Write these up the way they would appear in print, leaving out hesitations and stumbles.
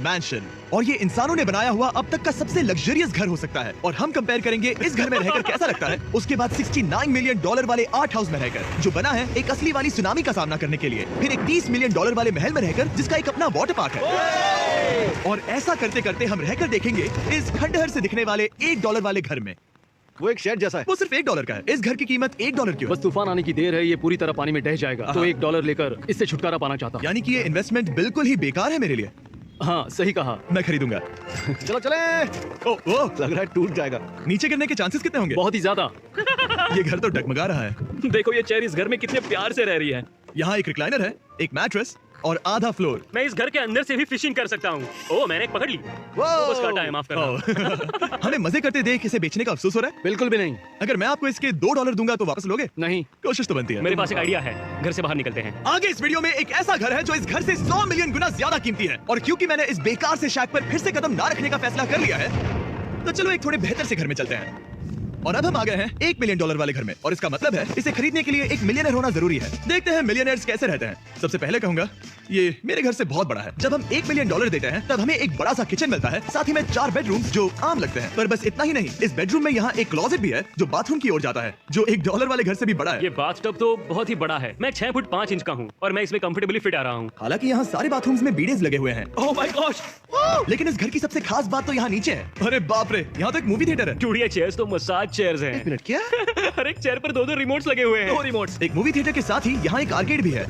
Mention और ये इंसानों ने बनाया हुआ अब तक का सबसे लग्जरियस घर हो सकता है। और हम कंपेयर करेंगे इस घर में रहकर कैसा लगता है उसके बाद $69 मिलियन वाले आर्ट हाउस में रहकर, जो बना है एक असली वाली सुनामी का सामना करने के लिए, फिर एक $30 मिलियन वाले महल में रहकर जिसका एक अपना वाटर पार्क है। और ऐसा करते करते हम रहकर देखेंगे इस खंडहर से दिखने वाले $1 वाले घर में। वो एक शेड जैसा है। वो सिर्फ $1 का है। इस घर की कीमत $1 क्यों? बस तूफान आने की देर है, ये पूरी तरह पानी में ढह जाएगा, तो $1 लेकर इससे छुटकारा पाना चाहता हूँ। यानी कि ये इन्वेस्टमेंट बिल्कुल ही बेकार है मेरे लिए। हाँ सही कहा। मैं खरीदूंगा। चलो चले। ओ लग रहा है टूट जाएगा। नीचे गिरने के चांसेस कितने होंगे? बहुत ही ज्यादा। ये घर तो डगमगा रहा है। देखो ये चेयर इस घर में कितने प्यार से रह रही है। यहाँ एक रिक्लाइनर है, एक मैट्रेस और आधा फ्लोर। मैं इस घर के अंदर से भी फिशिंग कर सकता हूँ। ओह मैंने एक पकड़ ली। बस काटा है, माफ करना। हमें मजे करते देख इसे बेचने का अफसोस हो रहा है? बिल्कुल भी नहीं। अगर मैं आपको इसके $2 दूंगा तो वापस लोगे? नहीं। कोशिश तो बनती है। मेरे पास एक आइडिया है, घर से बाहर निकलते हैं। आगे इस वीडियो में एक ऐसा घर है जो इस घर से 100 मिलियन गुना ज्यादा कीमती है, और क्योंकि मैंने इस बेकार से शैक पर फिर से कदम ना रखने का फैसला कर लिया है, तो चलो एक थोड़े बेहतर से घर में चलते हैं। और अब हम आ गए हैं $1 मिलियन वाले घर में, और इसका मतलब है इसे खरीदने के लिए एक मिलियनर होना जरूरी है। देखते हैं मिलियनर्स कैसे रहते हैं। सबसे पहले कहूंगा ये मेरे घर से बहुत बड़ा है। जब हम $1 मिलियन देते हैं तब हमें एक बड़ा सा किचन मिलता है, साथ ही में 4 बेडरूम जो आम लगते हैं। पर बस इतना ही नहीं, इस बेडरूम में यहाँ एक क्लोजेट भी है जो बाथरूम की ओर जाता है, जो $1 वाले घर से भी बड़ा है। ये बाथटब तो बहुत ही बड़ा है। मैं 6 फुट 5 इंच का हूँ और मैं इसमें कंफर्टेबली फिट आ रहा हूँ। हालांकि यहाँ सारे बाथरूम्स में बीडेज लगे हुए हैं। Oh my gosh! लेकिन इस घर की सबसे खास बात तो यहाँ नीचे है। अरे बाप रे, यहाँ तो एक मूवी थिएटर है। चूड़िया चेयर्स तो मसाज चेयर्स हैं। मिनट क्या? हर एक चेयर पर 2-2 रिमोट्स लगे हुए हैं। 2 रिमोट्स। एक मूवी थिएटर के साथ ही यहाँ एक आर्केड भी है।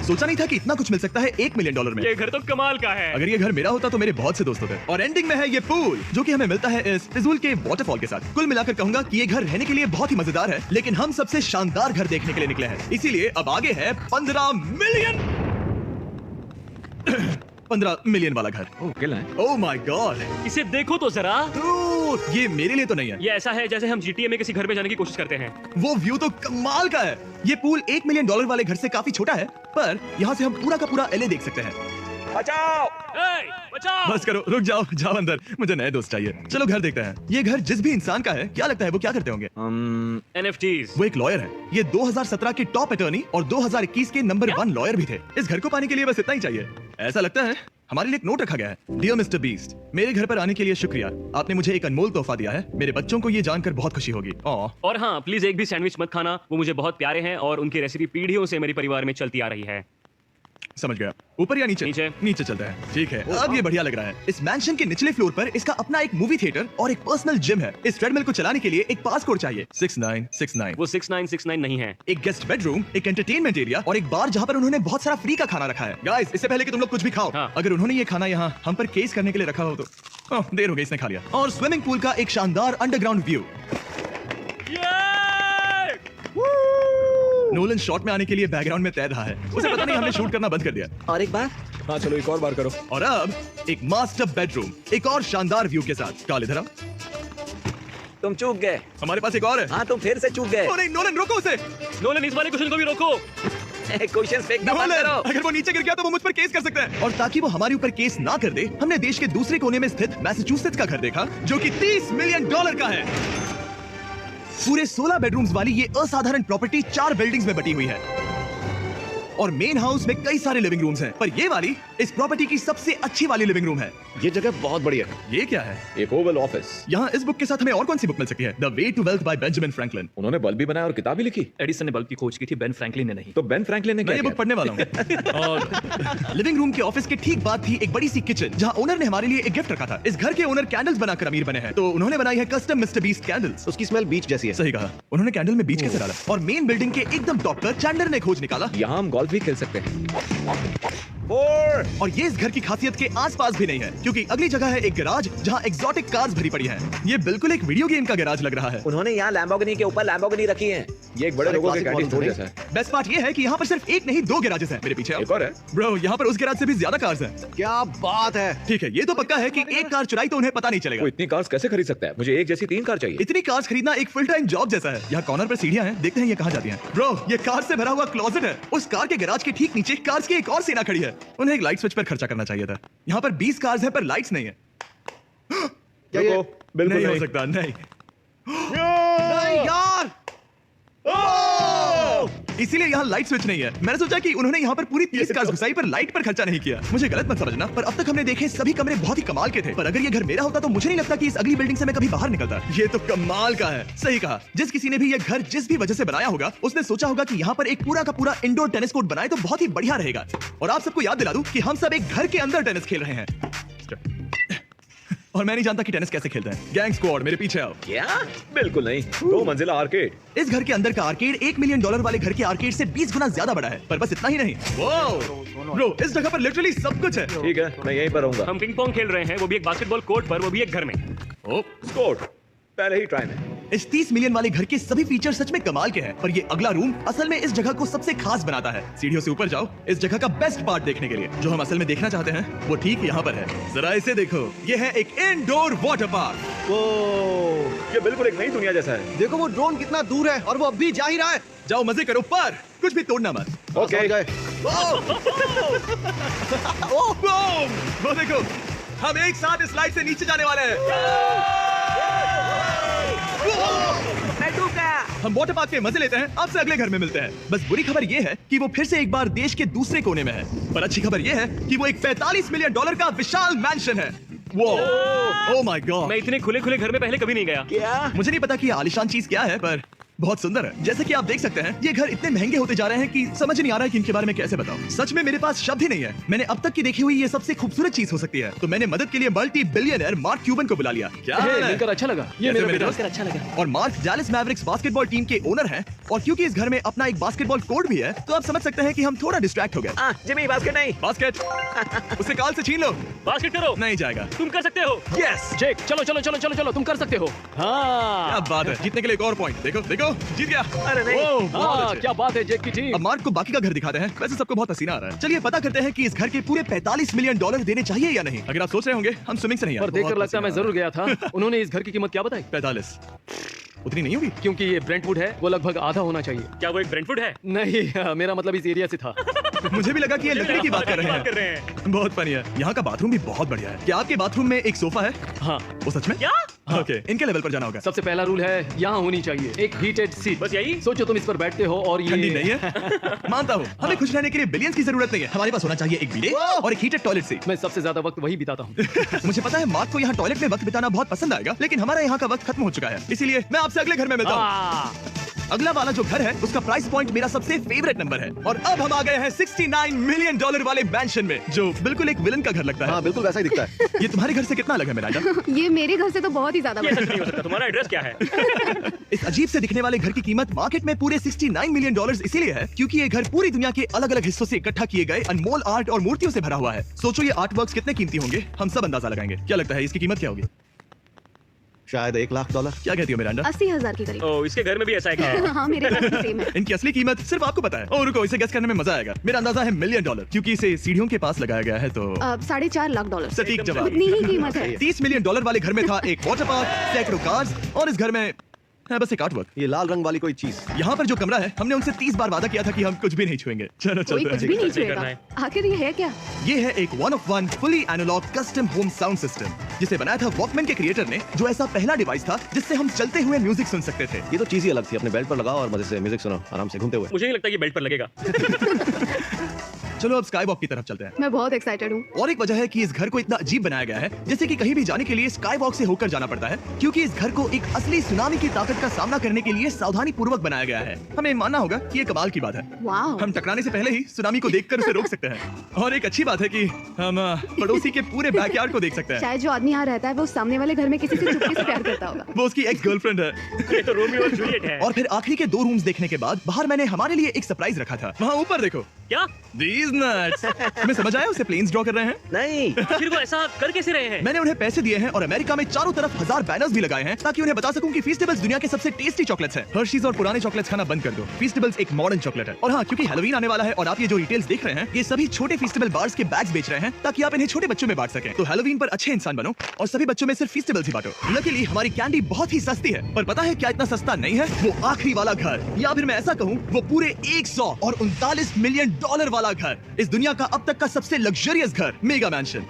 सोचा नहीं था कि इतना कुछ मिल सकता है $1 मिलियन में। ये घर तो कमाल का है। अगर ये घर मेरा होता तो मेरे बहुत से दोस्त होते। और एंडिंग में है ये पूल, जो कि हमें मिलता है इस फिजूल के वाटरफॉल के साथ। कुल मिलाकर कहूंगा कि ये घर रहने के लिए बहुत ही मजेदार है, लेकिन हम सबसे शानदार घर देखने के लिए निकले हैं। इसीलिए अब आगे है 15 मिलियन वाला घर। ओह माय गॉड, इसे देखो तो जरा। ये मेरे लिए तो नहीं है। ये ऐसा है जैसे हम GTA में किसी घर में जाने की कोशिश करते हैं। वो व्यू तो कमाल का है। ये पूल $1 मिलियन वाले घर से काफी छोटा है, पर यहाँ से हम पूरा का पूरा LA देख सकते हैं। बचाओ! बचाओ! बस करो, रुक जाओ, जाओ अंदर, मुझे नए दोस्त चाहिए। चलो घर देखते हैं। ये घर जिस भी इंसान का है, क्या लगता है वो क्या करते होंगे? NFTs। वो एक लॉयर है। ये 2017 के टॉप अटॉर्नी और 2021 के नंबर 1 लॉयर भी थे। इस घर को पाने के लिए बस इतना ही चाहिए। ऐसा लगता है हमारे लिए एक नोट रखा गया है। डियर मिस्टर बीस्ट, मेरे घर पर आने के लिए शुक्रिया। आपने मुझे एक अनमोल तोहफा दिया है। मेरे बच्चों को ये जानकर बहुत खुशी होगी। और हाँ, प्लीज एक भी सैंडविच मत खाना। वो मुझे बहुत प्यारे हैं और उनकी रेसिपी पीढ़ियों से मेरे परिवार में चलती आ रही है। समझ गया। ऊपर या नीचे? नीचे चलते हैं। ठीक है, अब ये बढ़िया लग रहा है। इस मैंशन के निचले फ्लोर पर इसका अपना एक मूवी थिएटर और एक पर्सनल जिम है। इस ट्रेडमिल को चलाने के लिए एक पास कोड चाहिए, 6969। वो 6969 नहीं है। एक गेस्ट बेडरूम, एक एंटरटेनमेंट एरिया और एक बार जहाँ पर उन्होंने बहुत सारा फ्री का खाना रखा है। गाइस, इससे पहले कि तुम लोग कुछ भी खाओ, अगर उन्होंने ये खाना यहाँ हम पर केस करने के लिए रखा हो तो देर हो गई, इसने खा लिया। और स्विमिंग पूल का एक शानदार अंडरग्राउंड व्यू। नोलन शॉट में आने के लिए बैकग्राउंड में तैर रहा है। उसे पता नहीं हमने शूट करना बंद कर दिया। और एक बार? हाँ चलो एक और बार करो। और अब एक मास्टर बेडरूम, एक और शानदार व्यू के साथ। काल इधर आओ। तुम चूक गए। हमारे पास एक और है। हाँ तुम फिर से चूक गए। नहीं नोलन, रोको उसे। नोलन, इस वाले क्वेश्चन को भी रोको। क्वेश्चन फेंकना बंद करो। अगर वो नीचे गिर गया तो वो मुझ पर केस कर सकते हैं। और ताकि वो हमारे ऊपर केस ना कर दे, हमने देश के दूसरे कोने में स्थित मैसाचुसेट्स का घर देखा, जो कि $30 मिलियन का है। पूरे 16 बेडरूम्स वाली ये असाधारण प्रॉपर्टी 4 बिल्डिंग्स में बटी हुई है और मेन हाउस में कई सारे लिविंग रूम्स हैं, पर ये वाली इस प्रॉपर्टी की सबसे अच्छी वाली लिविंग रूम है। ये जगह बहुत बढ़िया है। ये क्या है? एक ओवल ऑफिस। यहाँ इस बुक के साथ हमें और कौन सी बुक मिल सकती है? The way to wealth by Benjamin Franklin. उन्होंने बल्ब भी बनाया और किताब भी लिखी। एडिसन ने बल्ब की खोज की थी, बेन फ्रैंकलिन ने नहीं। तो बेन फ्रैंकलिन ने क्या मैं ये बुक पढ़ने वाला हूँ। और लिविंग रूम के ऑफिस के ठीक बाद थी एक बड़ी सी किचन, जहाँ ओनर ने हमारे लिए एक गिफ्ट रखा था। इस घर के ओनर कैंडल्स बनाकर अमीर बने हैं, तो उन्होंने बनाई है कस्टम मिस्टर बीस्ट कैंडल्स। उसकी स्मेल बीच जैसी है। सही कहा, उन्होंने कैंडल में बीच कैसे डाला? और मेन बिल्डिंग के एकदम टॉप पर चैंडलर ने खोज निकाला, यहाँ हम गोल्फ भी खेल सकते हैं। और ये इस घर की खासियत के आसपास भी नहीं है, क्योंकि अगली जगह है एक गैराज जहाँ एग्जॉटिक कार्स भरी पड़ी हैं। ये बिल्कुल एक वीडियो गेम का गैराज लग रहा है। उन्होंने यहाँ लैम्बोर्गिनी के ऊपर लैम्बोर्गिनी रखी है। ये एक बड़े लोगों के कैंटीन स्टोर जैसा है। बेस्ट पार्ट ये है कि यहाँ पर सिर्फ एक नहीं 2 गैराजेस हैं। मेरे पीछे एक और है। ब्रो, यहाँ पर उस गैराज से भी ज्यादा कार्स हैं। क्या बात है। ठीक है, ये तो पक्का है कि एक कार चुराई तो उन्हें पता नहीं चलेगा। वो इतनी कार्स कैसे खरीद सकता है? मुझे एक जैसी 3 कार चाहिए। इतनी कार्स खरीदना एक फुल टाइम जॉब जैसा है। यहाँ कॉर्नर पर सीढ़ियाँ हैं, देखते हैं ये कहाँ जाती हैं। ब्रो, ये कार से भरा हुआ क्लोजेट है। उस कार के गैराज के ठीक नीचे कार्स की एक और सेना खड़ी है। उन्हें एक लाइट स्विच पर खर्चा करना चाहिए था। यहाँ पर 20 कार्स हैं पर लाइट्स नहीं है। क्या ये बिल्कुल नहीं हो सकता। नहीं यार, इसीलिए यहाँ लाइट स्विच नहीं है। मैंने सोचा कि उन्होंने यहाँ पर पूरी 30 कार्स घुसाई पर लाइट पर खर्चा नहीं किया। मुझे गलत मत समझना, पर अब तक हमने देखे सभी कमरे बहुत ही कमाल के थे। पर अगर ये घर मेरा होता तो मुझे नहीं लगता कि इस अगली बिल्डिंग से मैं कभी बाहर निकलता। ये तो कमाल का है। सही कहा, जिस किसी ने भी ये घर जिस भी वजह से बनाया होगा उसने सोचा होगा कि यहाँ पर एक पूरा का पूरा इंडोर टेनिस कोर्ट बनाए तो बहुत ही बढ़िया रहेगा। और आप सबको याद दिला दूं कि हम सब एक घर के अंदर टेनिस खेल रहे हैं और मैं नहीं जानता कि टेनिस कैसे खेलते हैं। गैंग स्क्वाड मेरे पीछे आओ। क्या? बिल्कुल नहीं, 2 मंजिला आर्केड। इस घर के अंदर का आर्केड $1 मिलियन वाले घर के आर्केड से 20 गुना ज्यादा बड़ा है। पर बस इतना ही नहीं, ब्रो इस जगह पर लिटरली सब कुछ है। ठीक है, मैं यहीं पर रहूंगा। हम पिंग पोंग खेल रहे हैं, वो भी एक बास्केटबॉल कोर्ट पर, वो भी एक घर में। स्कोर पहले ही ट्राई में। इस 30 मिलियन वाले घर के सभी फीचर सच में कमाल के हैं। पर ये अगला रूम असल में इस जगह को सबसे खास बनाता है। सीढ़ियों से ऊपर जाओ इस जगह का बेस्ट पार्ट देखने के लिए। जो हम असल में देखना चाहते हैं वो ठीक यहाँ पर है। जरा इसे देखो, ये है एक इंडोर वाटर पार्क। वो ये बिल्कुल एक नई दुनिया जैसा है। देखो वो ड्रोन कितना दूर है और वो अब भी जा ही रहा है। जाओ मजे करो, पर कुछ भी तोड़ना मत। ओके। वो देखो, हम एक साथ इस स्लाइड से नीचे जाने वाले हैं। हम वाटर पार्क के मजे लेते हैं, आपसे अगले घर में मिलते हैं। बस बुरी खबर ये है कि वो फिर से एक बार देश के दूसरे कोने में है। पर अच्छी खबर ये है कि वो एक $45 मिलियन का विशाल मैंशन है। ओह माय गॉड, मैं इतने खुले खुले घर में पहले कभी नहीं गया। क्या? मुझे नहीं पता कि ये आलीशान चीज क्या है, पर बहुत सुंदर है। जैसे कि आप देख सकते हैं ये घर इतने महंगे होते जा रहे हैं कि समझ नहीं आ रहा है कि इनके बारे में कैसे बताऊं। सच में मेरे पास शब्द ही नहीं है। मैंने अब तक की देखी हुई ये सबसे खूबसूरत चीज हो सकती है। तो मैंने मदद के लिए मल्टी बिलियनर मार्क क्यूबन को बुला लिया। क्या हाल है? मिलकर अच्छा लगा। ये कैसे मेरा मेरे दोस्त दोस्त? अच्छा लगा। और mark Dallas Mavericks basketball team के ओनर हैं। और क्योंकि इस घर में अपना एक बास्केटबॉल कोर्ट भी है तो आप समझ सकते हैं कि हम थोड़ा डिस्ट्रैक्ट हो गए। जिमी बास्केट नहीं। बास्केट उसे काल से छीन लो। बास्केट करो। नहीं जाएगा। तुम कर सकते हो। यस, जेक चलो चलो चलो चलो चलो, तुम कर सकते हो। हाँ क्या बात है, जीतने के लिए एक और पॉइंट। देखो देखो, जीत गया। अरे नहीं। ओह, बहुत हाँ, अच्छे। क्या बात है जेक की टीम। अब मार्क को बाकी का घर दिखाते हैं। वैसे सबको बहुत पसीना आ रहा है। चलिए पता करते हैं कि इस घर के पूरे $45 मिलियन देने चाहिए या नहीं। अगर आप सोच रहे होंगे हम स्विमिंग से नहीं आए। पर देखकर बहुत लगता है मैं पसीना जरूर गया था। उन्होंने इस घर की कीमत क्या बताई? 45 उतनी नहीं होगी। क्योंकि ये ब्रेंटवुड है, वो लगभग आधा होना चाहिए। क्या वो एक ब्रेंटफुड है? नहीं, मेरा मतलब इस एरिया से था। मुझे भी लगा कि ये लकड़ी की बात कर रहे हैं। बहुत फनी है। यहाँ का बाथरूम भी बहुत बढ़िया है। क्या आपके बाथरूम में एक सोफा है? हाँ, वो सच में? क्या? ओके, इनके लेवल पर जाना होगा। सबसे पहला रूल है यहाँ होनी चाहिए एक हीटेड सीट। बस यही? सोचो तुम इस पर बैठते हो और ये ठंडी नहीं है। मानता हूँ, हमें खुश रहने के लिए बिलियंस की जरूरत नहीं है। हमारे पास होना चाहिए एक बिले और एक हीटेड टॉयलेट सीट। मैं सबसे ज्यादा वक्त वही बिताता हूँ। मुझे पता है मार्क को यहाँ टॉयलेट में वक्त बिताना बहुत पसंद आएगा, लेकिन हमारा यहाँ का वक्त खत्म हो चुका है। इसीलिए मैं आपसे अगले घर में मिलता हूँ। अगला वाला जो घर है उसका प्राइस पॉइंट मेरा सबसे फेवरेट नंबर है। और अब हम आ गए हैं $69 मिलियन वाले मैंशन में, जो बिल्कुल एक विलन का घर लगता है। हाँ बिल्कुल वैसा ही दिखता है। ये तुम्हारे घर से कितना अलग है मिरांडा? ये मेरे घर से तो बहुत ही ज्यादा ये बड़ा सच नहीं हो सकता। तुम्हारा एड्रेस क्या है? इस अजीब से दिखने वाले घर की कीमत मार्केट में पूरे $69 मिलियन इसीलिए है क्योंकि ये घर पूरी दुनिया के अलग अलग हिस्सों से इकट्ठा किए गए अनमोल आर्ट और मूर्तियों से भरा हुआ है। सोचो ये आर्ट वर्क्स कितने कीमती होंगे, हम सब अंदाजा लगाएंगे। क्या लगता है इसकी कीमत क्या होगी? शायद $1 लाख। क्या कहती हो मिरांडा? 80,000 के करीब। ओ, इसके घर में भी ऐसा है क्या? हाँ मेरे घर में सेम है। इनकी असली कीमत सिर्फ आपको पता है। और रुको, इसे गेस करने में मजा आएगा। मेरा अंदाजा है $1 मिलियन क्योंकि इसे सीढ़ियों के पास लगाया गया है। तो $4.5 लाख। सटीक जवाब। उतनी ही कीमत है। $30 मिलियन वाले घर में था एक वाटर पार्क, सैकड़ों कार्स और इस घर में है बस एक आर्ट वर्क। ये लाल रंग वाली कोई चीज। यहाँ पर जो कमरा है हमने उनसे 30 बार वादा किया था कि हम कुछ भी नहीं छुएंगे। चलो कोई चलते कुछ हैं। भी नहीं करना छुएगा। है। आखिर ये है क्या? ये है एक 1 of 1 fully analogue custom home sound system जिसे बनाया था वॉकमैन के क्रिएटर ने, जो ऐसा पहला डिवाइस था जिससे हम चलते हुए म्यूजिक सुन सकते थे। ये तो चीज ही अलग थी। अपने बेल्ट पर लगाओ और मजे से म्यूजिक सुनो आराम से घूमते हुए। मुझे नहीं लगता कि बेल्ट पर लगेगा। चलो अब स्काई वॉक की तरफ चलते हैं। मैं बहुत एक्साइटेड हूँ। और एक वजह है कि इस घर को इतना अजीब बनाया गया है जैसे कि कहीं भी जाने के लिए स्काई वॉक से होकर जाना पड़ता है, क्योंकि इस घर को एक असली सुनामी की ताकत का सामना करने के लिए सावधानी पूर्वक बनाया गया है। हमें मानना होगा कि ये कमाल की बात है। वाह। हम टकराने से पहले ही सुनामी को देखकर उसे रोक सकते हैं। और एक अच्छी बात है कि हम पड़ोसी के पूरे बैकयार्ड को देख सकते हैं। शायद जो आदमी यहाँ रहता है वो सामने वाले घर में किसी से चुपके से प्यार करता होगा। वो उसकी एक्स गर्लफ्रेंड है। ये तो रोमियो और जूलियट है। और फिर आखिरी के 2 रूम्स देखने के बाद बाहर मैंने हमारे लिए एक सरप्राइज रखा था। वहाँ ऊपर देखो। क्या? These nuts। तुम्हें समझ आया उसे प्लेन्स ड्रॉ कर रहे हैं? नहीं। फिर वो ऐसा कर कैसे रहे हैं? मैंने उन्हें पैसे दिए हैं और अमेरिका में चारों तरफ 1000 बैनर्स भी लगाए हैं ताकि उन्हें बता सकूं कि फीस्टेबल्स दुनिया के सबसे टेस्टी चॉकलेट्स हैं। हर्शीज और पुराने चॉकलेट्स खाना बंद कर दो। फीस्टेबल्स एक मॉडर्न चॉकलेट है। और हाँ, क्योंकि हैलोवीन आने वाला है और आप ये जो रिटेल्स देख रहे हैं ये सभी छोटे फीस्टेबल बार्स के बैग्स बेच रहे हैं ताकि आप इन्हें छोटे बच्चों में बांट सकें। तो हैलोवीन पर अच्छे इंसान बनो और सभी बच्चों में सिर्फ फीस्टेबल्स ही बांटो। लकीली हमारी कैंडी बहुत ही सस्ती है, पर पता है क्या इतना सस्ता नहीं है? वो आखिरी वाला घर, या फिर मैं ऐसा कहूँ वो पूरे 139 मिलियन वाला घर। इस दुनिया का अब तक का सबसे लग्जरियस घर, मेगा मैंशन।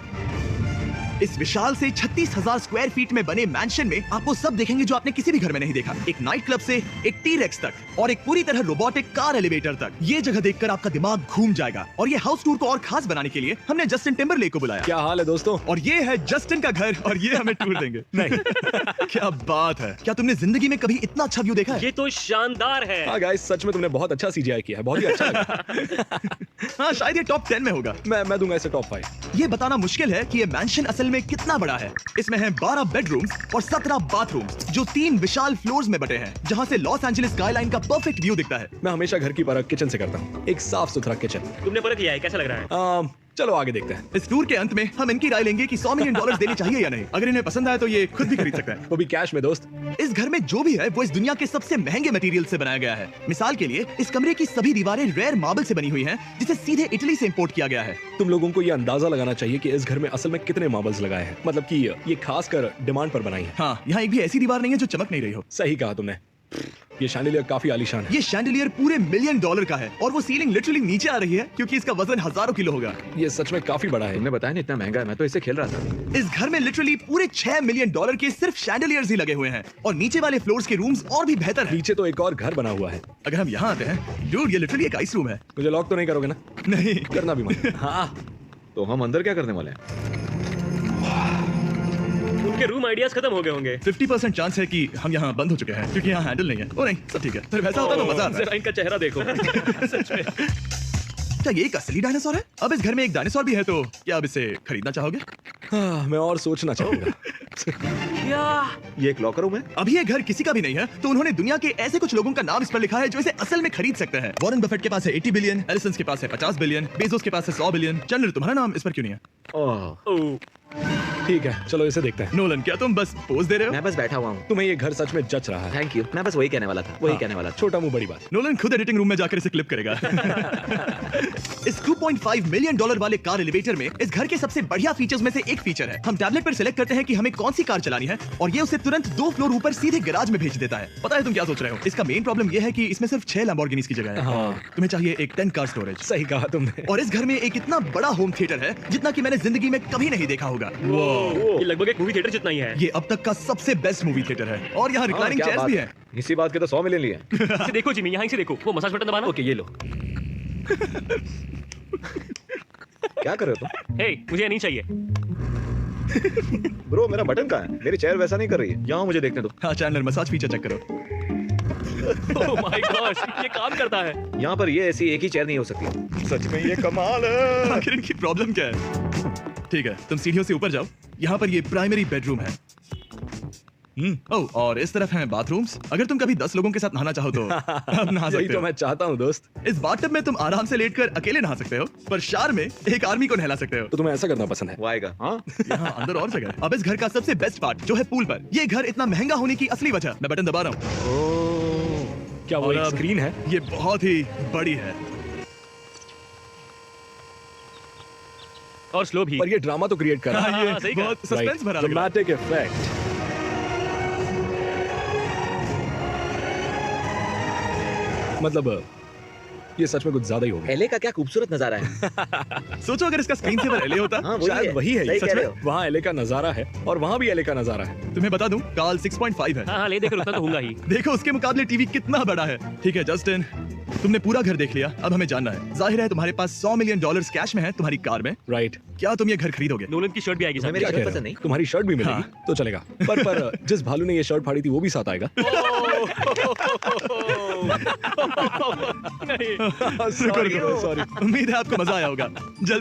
इस विशाल से 36,000 स्क्वायर फीट में बने मैंशन में आपको सब देखेंगे जो आपने किसी भी घर में नहीं देखा। एक नाइट क्लब से एक टी-रेक्स तक और एक पूरी तरह रोबोटिक कार एलिवेटर तक। ये जगह देखकर आपका दिमाग घूम जाएगा। और ये हाउस टूर को और खास बनाने के लिए हमने जस्टिन टिम्बरलेक को बुलाया। क्या हाल है दोस्तों? और ये है जस्टिन का घर और ये हमें टूर देंगे। नहीं। क्या बात है, क्या तुमने जिंदगी में कभी इतना अच्छा व्यू देखा है? ये तो शानदार है। हाँ गाइस, सच में तुमने बहुत अच्छा CGI किया है, बहुत ही अच्छा लगा। हाँ, शायद ये टॉप 10 में होगा। मैं दूंगा इसे टॉप 5। ये बताना मुश्किल है कि ये मैंशन असल में कितना बड़ा है। इसमें है 12 बेडरूम्स और 17 बाथरूम्स जो 3 विशाल फ्लोर्स में बटे हैं, जहाँ से लॉस एंजलिस स्काईलाइन का परफेक्ट व्यू दिखता है। मैं हमेशा घर की परख किचन से करता हूँ, एक साफ सुथरा किचन। तुमने परख लिया है, कैसा लग रहा है? चलो आगे देखते हैं। इस टूर के अंत में हम इनकी राय लेंगे कि $100 मिलियन देने चाहिए या नहीं। अगर इन्हें पसंद आए तो ये खुद भी खरीद सकते हैं। वो भी कैश में दोस्त। इस घर में जो भी है वो इस दुनिया के सबसे महंगे मटेरियल से बनाया गया है। मिसाल के लिए इस कमरे की सभी दीवारें रेयर मार्बल से बनी हुई हैं, जिसे सीधे इटली से इंपोर्ट किया गया है। तुम लोगों को ये अंदाजा लगाना चाहिए कि इस घर में असल में कितने मार्बल्स लगाए हैं, मतलब कि ये खासकर डिमांड पर बनाई है। हाँ, यहाँ एक भी ऐसी दीवार नहीं है जो चमक नहीं रही हो। सही कहा तुमने। ये शैंडिलियर काफी आलीशान है। ये शैंडिलियर पूरे $1 मिलियन का है और वो सीलिंग लिटरली नीचे आ रही है क्योंकि इसका वजन हजारों किलो होगा। ये सच में काफी बड़ा है। तुमने बताया ना इतना महंगा है, मैं तो इसे खेल रहा था। इस घर में लिटरली पूरे $6 मिलियन के सिर्फ शैंडिलियर्स ही लगे हुए हैं और नीचे वाले फ्लोर्स के रूम्स और भी बेहतर हैं। नीचे तो एक और घर बना हुआ है। अगर हम यहाँ आते हैं, डूड, ये लिटरली एक आइस रूम है। मुझे लॉक तो नहीं करोगे ना? नहीं करना भी मत। हाँ, तो हम अंदर क्या करने वाले हैं? उनके रूम आइडियाज खत्म हो गए होंगे। 50% चांस है कि हम यहाँ बंद हो चुके हैं क्योंकि यहाँ हैंडल नहीं है। ओ नहीं, सब ठीक है। फिर वैसा होता तो मजा आता। जरा इनका चेहरा देखो। सच में। क्या ये एक असली डायनासोर है? अब इस घर में एक डायनासोर भी है, तो क्या आप इसे खरीदना चाहोगे? मैं और सोचना चाहूंगा। ये एक लॉकर रूम है? अभी ये घर किसी का भी नहीं है, तो उन्होंने दुनिया के ऐसे कुछ लोगों का नाम इस पर लिखा है जो इसे असल में खरीद सकते हैं। वॉरेन बफेट के पास है 80 बिलियन, एलिसन के पास है 50 बिलियन, बेजोस के पास है 100 बिलियन। चंद्र, तुम्हारा नाम इस पर क्यों नहीं है? ओह, ठीक है, चलो इसे देखते हैं। नोलन, क्या तुम बस पोज दे रहे हो? मैं बस बैठा हुआ हूँ। तुम्हें ये घर सच में जच रहा है। थैंक यू, मैं बस वही कहने वाला था, वही कहने वाला था। छोटा मुंह बड़ी बात। नोलन खुद एडिटिंग रूम में जाकर इसे क्लिप करेगा। इस $2.5 मिलियन वाले कार एलिवेटर में इस घर के सबसे बढ़िया फीचर्स में से एक फीचर है। हम टैबलेट पर सिलेक्ट करते हैं कि हमें कौन सी कार चलानी है और ये उसे तुरंत 2 फ्लोर ऊपर सीधे गैराज में भेज देता है। पता है तुम क्या सोच रहे हो? इसका मेन प्रॉब्लम ये है कि इसमें सिर्फ 6 लैम्बोर्गिनीज की जगह है। हाँ। तुम्हें चाहिए एक 10 कार स्टोरेज। सही कहा तुमने। और इस घर में एक इतना बड़ा होम थिएटर है जितना कि मैंने जिंदगी में कभी नहीं देखा होगा। ये लगभग एक मूवी थिएटर जितना ही है। ये अब तक का सबसे बेस्ट मूवी थिएटर है और यहाँ रिक्लाइनिंग क्या चेयर्स बात भी है। हैं। इसी बात के तो 100 मिलियन लिए। इसे देखो जिमी, यहाँ से देखो, वो मसाज बटन दबाना। ओके, ये लो। क्या कर रहे हो तुम? हे, मुझे ये नहीं चाहिए। ब्रो, मेरा बटन कहाँ है? मेरी चेयर वैसा नहीं कर रही है। यहाँ मुझे देखने दो। हाँ चैंडलर, मसाज फीचर चेक करो। ओह माय गॉश, ये काम करता है। यहाँ पर ये ऐसी एक ही चेयर नहीं हो सकती। सच में ये कमाल है। आखिर इनकी प्रॉब्लम क्या है? ठीक है, तुम सीढ़ियों से ऊपर जाओ। यहाँ पर ये प्राइमरी बेडरूम है। ओह, और इस तरफ हैं बाथरूम्स। अगर तुम कभी 10 लोगों के साथ नहाना चाहो तो अब नहा यही सकते तो हो। मैं चाहता हूँ दोस्त। इस बाथटब में तुम आराम से लेटकर अकेले नहा सकते हो, पर शार में एक आर्मी को नहला सकते हो। तो तुम्हें ऐसा करना पसंद है? वो आएगा। हाँ, यहाँ अंदर और जगह है। अब इस घर का सबसे बेस्ट पार्ट जो है पूल पर। ये घर इतना महंगा होने की असली वजह मैं बटन दबा रहा हूँ। क्या वो और एक अब स्क्रीन है? ये बहुत ही बड़ी है और स्लो भी। पर ये ड्रामा तो क्रिएट कर रहा है। हाँ, ये सही कहा। बहुत सस्पेंस भरा लग रहा है। Dramatic effect. मतलब ये सच में कुछ ज्यादा ही हो गया। एले का क्या खूबसूरत नजारा है। सोचो अगर इसका स्क्रीन सेवर एले होता। हाँ, शायद वही है। सही सच कह में रहे हो। वहाँ एले का नजारा है और वहाँ भी एले का नजारा है। तुम्हें बता दूं, काल 6.5 है। हाँ हाँ, ले देखो, उतना तो होगा ही। देखो उसके मुकाबले टीवी कितना बड़ा है। ठीक है जस्टिन, तुमने पूरा घर देख लिया, अब हमें जानना है। जाहिर है तुम्हारे पास $100 मिलियन कैश में है तुम्हारी कार में। राइट। क्या तुम ये घर खरीदोगे? नोलन की शर्ट भी आएगी साथ में। मेरी क्या शर्ट कह रहे पसंद हो? नहीं। तुम्हारी शर्ट भी मिलेगी हाँ। तो चलेगा। पर जिस भालू ने ये शर्ट फाड़ी थी वो भी साथ आएगा। नहीं। शुक्र करो, सॉरी। उम्मीद है आपको मजा आया होगा। जल्द